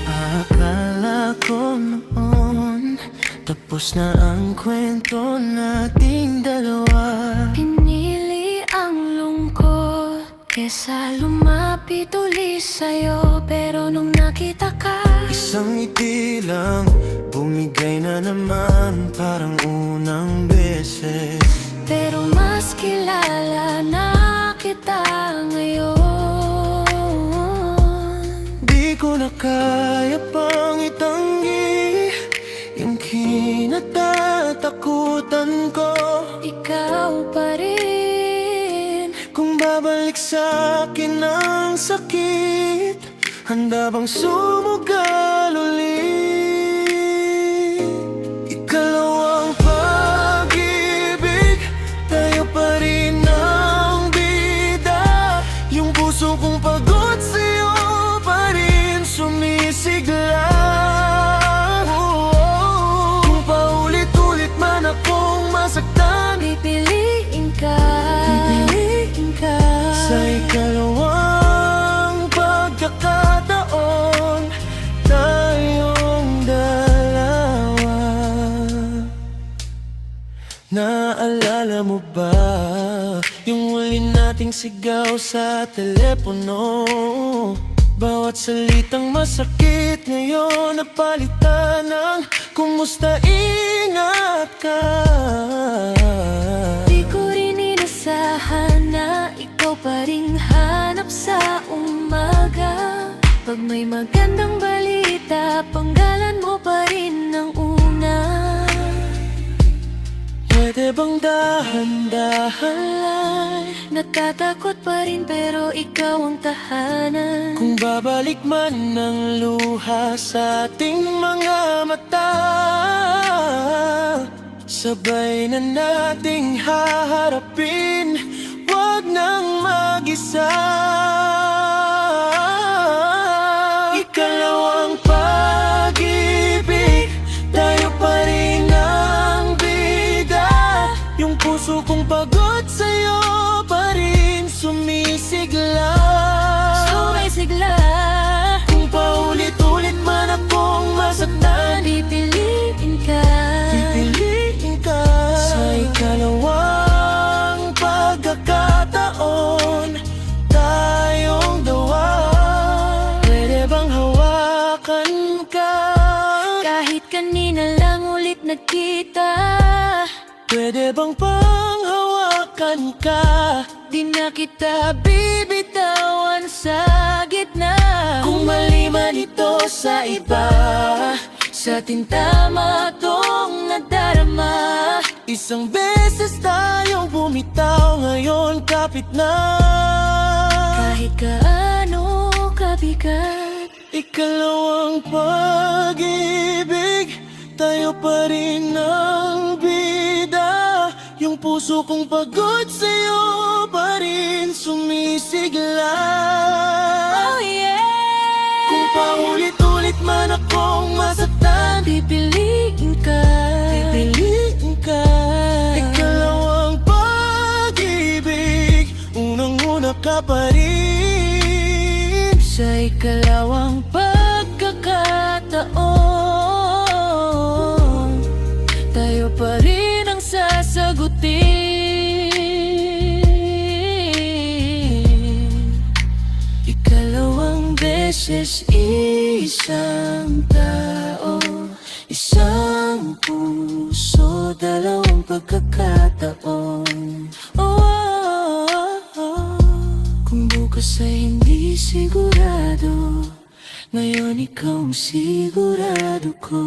Akala ko noon tapos na ang kwento nating dalawa. Pinili ang lungkot kesa lumapit uli sa'yo. Pero nung nakita ka, Isang ngiti lang, bumigay na naman parang unang beses. pero mas kilala na kita ngayon. Di ko na kaya pang itanggi yung kinatatakutan ko. Ikaw pa rin. Kung babalik sa akin ang sakit, handa bang sumugal ulit? Ikalawang pag-ibig, tayo pa rin ang bida. Yung puso kong pagod sa'yo pa rin sumisigla. Kung paulit-ulit man akong masaktan, Pipiliin ka. sa ikalawang pagkakataon, tayong dalawa. Naalala mo ba yung huli nating sigaw sa telepono? Bawat salitang masakit ngayon napalitan ng kumusta, ingat ka. Di ko rin inasahan na ikaw pa rin hanap sa umaga. Pag may magandang balita, panggalan mo pa rin ng una. Pwede bang dahan-dahan lang? Natatakot pa rin pero ikaw ang tahanan. Kung babalik man ng luha sa ating mga mata, sabay na nating haharapin, wag nang mag-isa. Ikalawang pag-ibig, tayo pa rin ang bida. Yung puso kong pagod sa'yo pa rin sumisigla. Sumisigla. Kung paulit-ulit man akong masaktan, Pipiliin ka. pipiliin ka. Sa ikalawang pagkakataon, tayong dalawa. Pwede bang hawakan ka? Kahit kanina lang ulit nagkita, Pwede bang panghawakan ka? di na kita bibitawan sa gitna. Kung mali man ito sa iba, sa atin tama tong nadarama. Isang beses tayong bumitaw, ngayon kapit na. Kahit kaano kabigat, Ikalawang pag-ibig, tayo pa rin ang bida. Yung puso kong pagod sa'yo pa rin sumisigla. oh yeah. Kung paulit-ulit man akong masaktan, Pipiliin ka. pipiliin ka. Ikalawang pag-ibig, unang-una ka pa rin. Sa ikalawang pagkakataon, tayo pa rin ang sasagutin. Ikalawang beses, isang tao, isang puso, dalawang pagkakataon. Kung bukas ay hindi sigurado, ngayon ikaw ang sigurado ko.